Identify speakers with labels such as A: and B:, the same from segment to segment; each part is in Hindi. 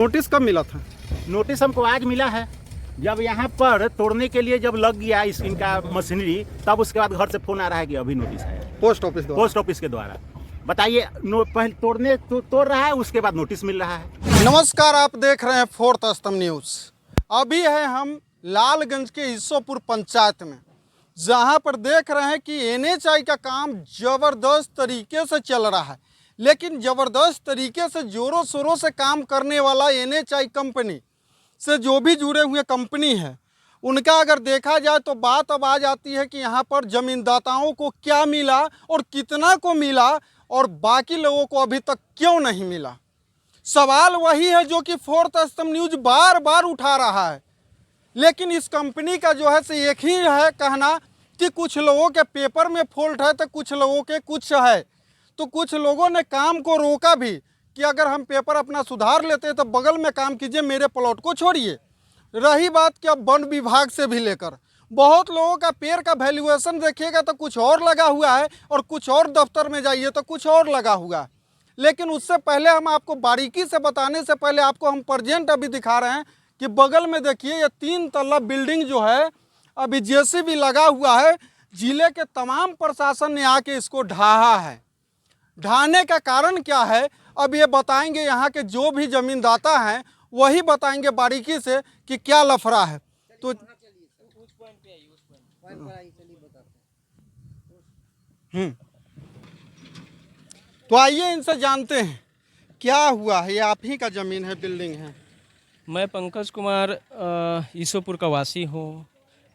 A: नोटिस कब मिला था?
B: नोटिस हमको आज मिला है। जब यहाँ पर तोड़ने के लिए जब लग गया इनका मशीनरी, तब उसके बाद घर से फोन आ रहा है कि अभी नोटिस है पोस्ट ऑफिस के द्वारा। बताइए, पहले तोड़ रहा है, उसके बाद नोटिस मिल रहा है।
A: नमस्कार, आप देख रहे हैं फोर्थ स्तंभ न्यूज़। अभी है हम लालगंज के ईसोपुर पंचायत में, जहां पर देख रहे हैं कि एनएचआई का काम ज़बरदस्त तरीके से चल रहा है। लेकिन ज़बरदस्त तरीके से जोरों शोरों से काम करने वाला एनएचआई कंपनी से जो भी जुड़े हुए कंपनी है, उनका अगर देखा जाए तो बात अब आ जाती है कि यहाँ पर ज़मींदाताओं को क्या मिला और कितना को मिला और बाकी लोगों को अभी तक क्यों नहीं मिला। सवाल वही है जो कि फोर्थ स्तंभ न्यूज़ बार बार उठा रहा है। लेकिन इस कंपनी का जो है से एक ही है कहना कि कुछ लोगों के पेपर में फॉल्ट है तो कुछ लोगों के कुछ है। तो कुछ लोगों ने काम को रोका भी कि अगर हम पेपर अपना सुधार लेते हैं तो बगल में काम कीजिए, मेरे प्लॉट को छोड़िए। रही बात कि अब वन विभाग से भी लेकर बहुत लोगों का पेड़ का वैल्यूएशन देखिएगा तो कुछ और लगा हुआ है और कुछ और दफ्तर में जाइए तो कुछ और लगा हुआ है। लेकिन उससे पहले हम आपको बारीकी से बताने से पहले आपको हम प्रेजेंट अभी दिखा रहे हैं कि बगल में देखिए ये 3 तल्ला बिल्डिंग जो है अभी जेसीबी लगा हुआ है। जिले के तमाम प्रशासन ने आके इसको ढाहा है। ढाने का कारण क्या है अब ये बताएंगे यहाँ के जो भी जमींदाता हैं, वही बताएंगे बारीकी से कि क्या लफड़ा है। तो तो आइए इनसे जानते हैं क्या हुआ है। ये आप ही का ज़मीन है, बिल्डिंग है?
C: मैं पंकज कुमार ईसोपुर का वासी हूँ।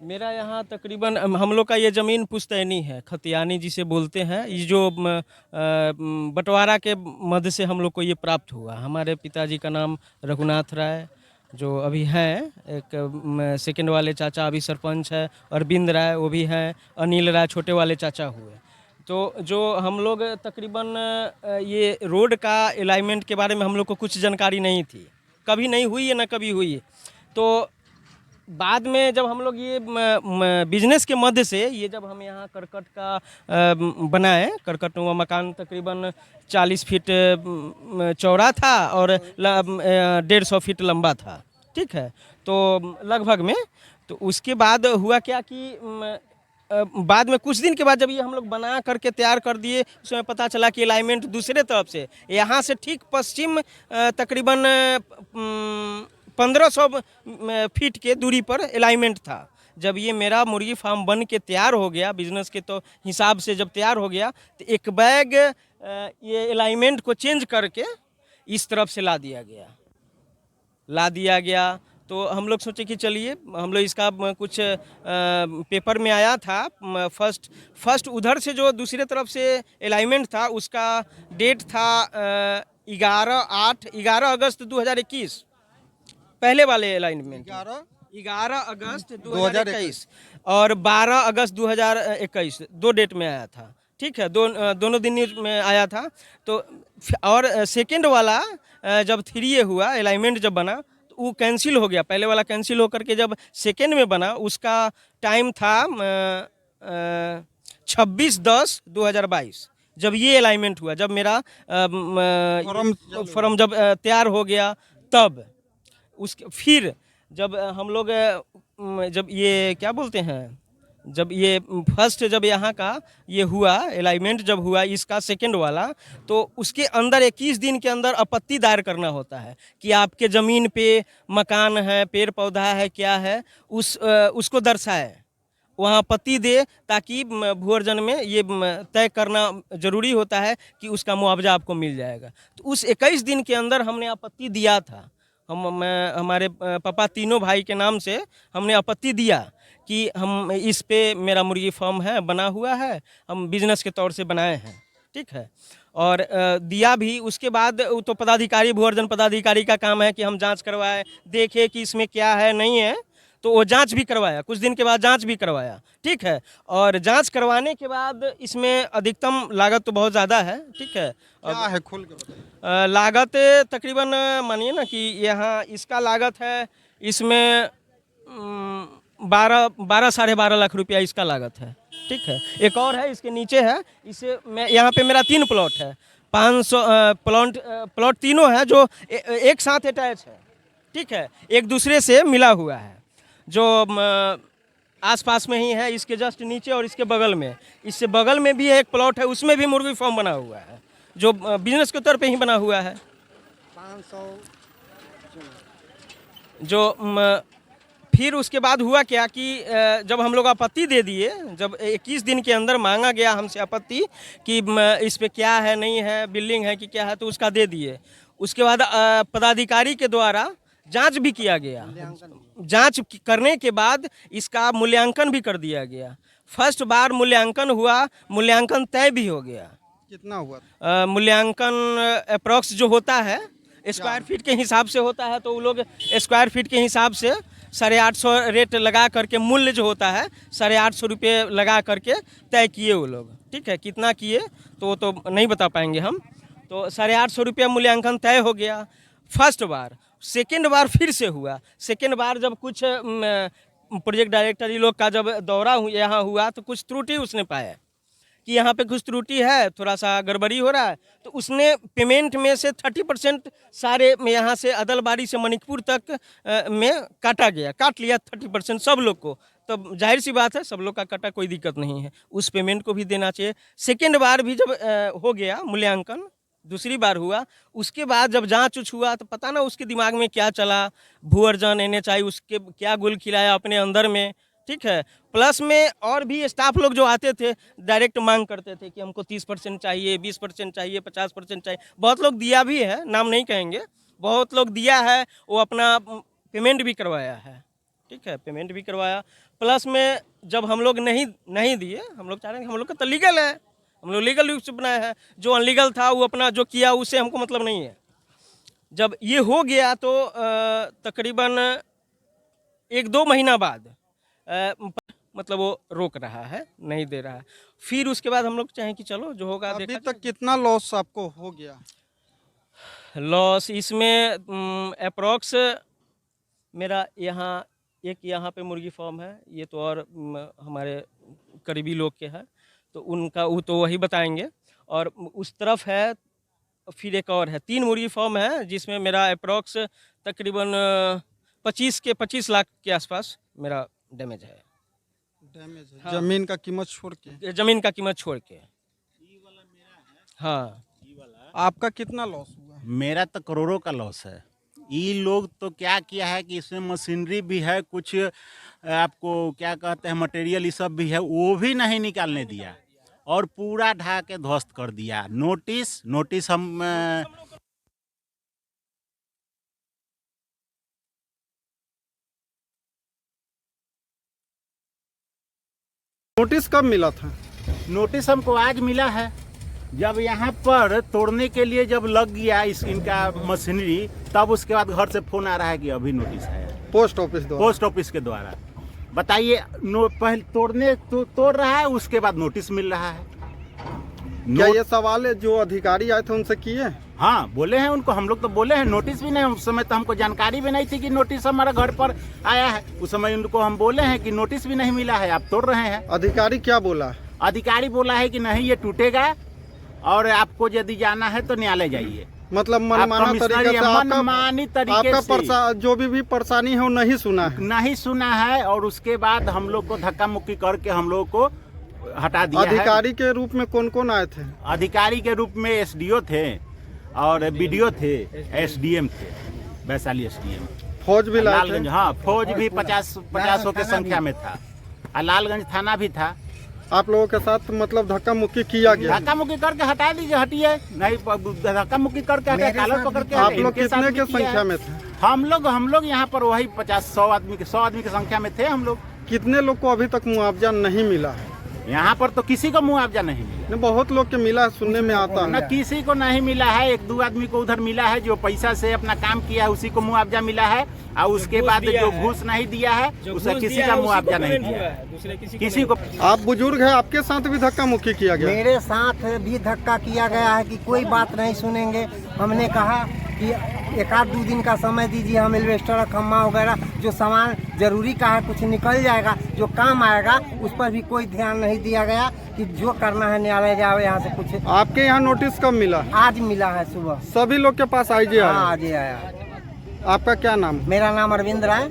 C: मेरा यहाँ तकरीबन हम लोग का ये ज़मीन पुश्तैनी है, खतियानी जिसे बोलते हैं। ये जो बंटवारा के मध्य से हम लोग को ये प्राप्त हुआ। हमारे पिताजी का नाम रघुनाथ राय, जो अभी हैं, एक सेकंड वाले चाचा अभी सरपंच है, अरविंद राय वो भी हैं, अनिल राय छोटे वाले चाचा हुए। तो जो हम लोग तकरीबन ये रोड का अलाइनमेंट के बारे में हम लोग को कुछ जानकारी नहीं थी, कभी नहीं हुई है ना कभी हुई है। तो बाद में जब हम लोग ये बिजनेस के मध्य से ये जब हम यहाँ करकट का बनाए, करकट व मकान तकरीबन 40 फीट चौड़ा था और 150 फीट लंबा था, ठीक है। तो लगभग में तो उसके बाद हुआ क्या कि बाद में कुछ दिन के बाद जब ये हम लोग बना करके तैयार कर दिए, उसमें पता चला कि अलाइनमेंट दूसरे तरफ से, यहाँ से ठीक पश्चिम तकरीबन 1500 फीट के दूरी पर अलाइनमेंट था। जब ये मेरा मुर्गी फार्म बन के तैयार हो गया, बिजनेस के तो हिसाब से जब तैयार हो गया, तो एक बैग ये अलाइनमेंट को चेंज करके इस तरफ से ला दिया गया। तो हम लोग सोचे कि चलिए हम लोग इसका कुछ पेपर में आया था, फर्स्ट उधर से जो दूसरे तरफ से अलाइनमेंट था उसका डेट था 11 अगस्त 2021। पहले वाले अलाइनमेंट 11 अगस्त 2021 और 12 अगस्त 2021 दो डेट में आया था, ठीक है। दोनों दिन में आया था। तो और सेकेंड वाला जब 3A हुआ, अलाइनमेंट जब बना तो वो कैंसिल हो गया। पहले वाला कैंसिल होकर के जब सेकेंड में बना, उसका टाइम था 26/10/2022। जब ये अलाइनमेंट हुआ, जब मेरा फॉर्म जब तैयार हो गया, तब उसके फिर जब हम लोग जब ये क्या बोलते हैं, जब ये फर्स्ट जब यहाँ का ये हुआ अलाइनमेंट जब हुआ इसका सेकंड वाला, तो उसके अंदर 21 दिन के अंदर आपत्ति दायर करना होता है कि आपके ज़मीन पे मकान है, पेड़ पौधा है, क्या है, उसको दर्शाए, वहाँ आपत्ति दे, ताकि भू अर्जन में ये तय करना ज़रूरी होता है कि उसका मुआवजा आपको मिल जाएगा। तो उस 21 दिन के अंदर हमने आपत्ति दिया था। हमारे पापा तीनों भाई के नाम से हमने आपत्ति दिया कि हम इस पे मेरा मुर्गी फार्म है, बना हुआ है, हम बिजनेस के तौर से बनाए हैं, ठीक है। और दिया भी। उसके बाद तो पदाधिकारी, भू अर्जन पदाधिकारी का काम है कि हम जांच करवाए, देखे कि इसमें क्या है नहीं है। तो वो जांच भी करवाया, कुछ दिन के बाद जांच भी करवाया, ठीक है। और जांच करवाने के बाद इसमें अधिकतम लागत तो बहुत ज़्यादा है, ठीक है।
A: क्या है खोल के बताइए।
C: लागत तकरीबन मानिए ना कि यहाँ इसका लागत है, इसमें 12 साढ़े 12 लाख रुपया इसका लागत है, ठीक है। एक और है इसके नीचे है, इसे मैं यहाँ पे मेरा 3 प्लॉट है। 500 प्लॉट तीनों है जो एक साथ अटैच है, ठीक है, एक दूसरे से मिला हुआ है, जो आसपास में ही है, इसके जस्ट नीचे और इसके बगल में, इससे बगल में भी एक प्लॉट है, उसमें भी मुर्गी फार्म बना हुआ है, जो बिजनेस के तौर पे ही बना हुआ है।
A: 500
C: जो फिर उसके बाद हुआ क्या कि जब हम लोग आपत्ति दे दिए, जब 21 दिन के अंदर मांगा गया हमसे आपत्ति कि इस पे क्या है, नहीं है, बिल्डिंग है कि क्या है, तो उसका दे दिए। उसके बाद पदाधिकारी के द्वारा जांच भी किया गया, जांच करने के बाद इसका मूल्यांकन भी कर दिया गया। फर्स्ट बार मूल्यांकन हुआ, मूल्यांकन तय भी हो गया।
A: कितना हुआ?
C: मूल्यांकन अप्रॉक्स जो होता है स्क्वायर फीट के हिसाब से होता है, तो वो लोग स्क्वायर फीट के हिसाब से 850 रेट लगा करके, मूल्य जो होता है 850 रुपये लगा करके तय किए वो लोग, ठीक है। कितना किए तो नहीं बता पाएंगे हम, तो 850 रुपया मूल्यांकन तय हो गया फर्स्ट बार। सेकेंड बार फिर से हुआ, सेकेंड बार जब कुछ प्रोजेक्ट डायरेक्टर ये लोग का जब दौरा यहाँ हुआ, तो कुछ त्रुटि उसने पाया कि यहाँ पे कुछ त्रुटि है, थोड़ा सा गड़बड़ी हो रहा है, तो उसने पेमेंट में से 30% सारे यहाँ से अदलबाड़ी से मणिकपुर तक में काट लिया 30% सब लोग को। तो जाहिर सी बात है सब लोग का कटा, कोई दिक्कत नहीं है, उस पेमेंट को भी देना चाहिए। सेकेंड बार भी जब हो गया मूल्यांकन, दूसरी बार हुआ, उसके बाद जब जांच उच हुआ तो पता ना उसके दिमाग में क्या चला, भू अर्जन NHI उसके क्या गुल खिलाया अपने अंदर में, ठीक है। प्लस में और भी स्टाफ लोग जो आते थे डायरेक्ट मांग करते थे कि हमको 30% चाहिए, 20% चाहिए, 50% चाहिए। बहुत लोग दिया भी है, नाम नहीं कहेंगे, बहुत लोग दिया है, वो अपना पेमेंट भी करवाया है, ठीक है, पेमेंट भी करवाया। प्लस में जब हम लोग नहीं दिए, हम लोग चाह रहे हैं, हम लोग का तो लीगल है, हम लोग लीगल रूप से बनाया है, जो अनलीगल था वो अपना जो किया उससे हमको मतलब नहीं है। जब ये हो गया तो तकरीबन 1-2 महीना बाद मतलब वो रोक रहा है, नहीं दे रहा है। फिर उसके बाद हम लोग चाहें कि चलो जो होगा
A: अभी
C: देखा
A: तक कितना लॉस आपको हो गया?
C: लॉस इसमें अप्रॉक्स मेरा यहाँ पे मुर्गी फार्म है, ये तो और हमारे करीबी लोग के है, तो उनका वो तो वही बताएंगे। और उस तरफ है फिर एक और है, 3 मुर्गी फार्म है, जिसमें मेरा अप्रॉक्स तकरीबन 25 लाख के आसपास मेरा डैमेज है।
A: हाँ। जमीन का कीमत छोड़ के?
C: जमीन का कीमत छोड़ के। हाँ।
A: आपका कितना लॉस हुआ?
B: मेरा तो करोड़ों का लॉस है। ये लोग तो क्या किया है कि इसमें मशीनरी भी है, कुछ आपको क्या कहते हैं मटेरियल ये सब भी है, वो भी नहीं निकालने दिया और पूरा ढा के ध्वस्त कर दिया। नोटिस हम
A: नोटिस कब मिला था?
B: नोटिस हमको आज मिला है, जब यहाँ पर तोड़ने के लिए जब लग गया इनका मशीनरी, तब उसके बाद घर से फोन आ रहा है कि अभी नोटिस है।
A: पोस्ट ऑफिस के
B: द्वारा बताइए, पहले तोड़ रहा है, उसके बाद नोटिस मिल रहा है।
A: क्या ये सवाल है जो अधिकारी आए थे उनसे किए?
B: हाँ, बोले हैं उनको, हम लोग तो बोले हैं। नोटिस भी नहीं, उस समय तो हमको जानकारी भी नहीं थी कि नोटिस हमारा घर पर आया है। उस समय उनको हम बोले हैं कि नोटिस भी नहीं मिला है, आप तोड़ रहे हैं।
A: अधिकारी क्या बोला?
B: अधिकारी बोला है कि नहीं ये टूटेगा और आपको यदि जाना है तो न्यायालय जाइए।
A: मतलब मनमानी तरीके से आपका जो भी परेशानी है वो नहीं सुना है
B: और उसके बाद हम लोग को धक्का मुक्की करके हम लोग को हटा दिया।
A: अधिकारी के रूप में कौन कौन आए थे?
B: अधिकारी के रूप में SDO थे और BDO थे, SDM थे, वैशाली SDM।
A: फौज भी लाए थे?
B: हाँ, फौज भी 50 की संख्या में था और लालगंज थाना भी था।
A: आप लोगों के साथ मतलब धक्का मुक्की किया गया?
B: धक्का मुक्की करके हटा दीजिए, हटिए, नहीं धक्का मुक्की करके कालर पकड़ के।
A: आप लोग कितने के संख्या में थे?
B: हम लोग यहाँ पर वही 100 आदमी की संख्या में थे हम लोग।
A: कितने लोग को अभी तक मुआवजा नहीं मिला है?
B: यहाँ पर तो किसी को मुआवजा नहीं मिला।
A: बहुत लोग के मिला, सुनने में आता है।
B: न किसी को नहीं मिला है, 1-2 आदमी को उधर मिला है, जो पैसा से अपना काम किया है उसी को मुआवजा मिला है, और उसके बाद जो घूस नहीं दिया है उसे किसी का मुआवजा नहीं दिया है किसी को।
A: आप बुजुर्ग है, आपके साथ भी धक्का मुक्की किया गया?
D: मेरे साथ भी धक्का किया गया है कि कोई बात नहीं सुनेंगे। हमने कहा कि एक आध 2 दिन का समय दीजिए, हम एल्वेस्टर खम्मा वगैरह जो सामान जरूरी का है कुछ निकल जाएगा, जो काम आएगा उस पर भी कोई ध्यान नहीं दिया गया कि जो करना है न्यायालय जाओ यहाँ से कुछ।
A: आपके यहाँ नोटिस कब मिला?
D: आज मिला है सुबह।
A: सभी लोग के पास आईजे
D: हाँ
A: आया?
D: आज ही आया।
A: आपका क्या नाम?
D: मेरा नाम अरविंद राय।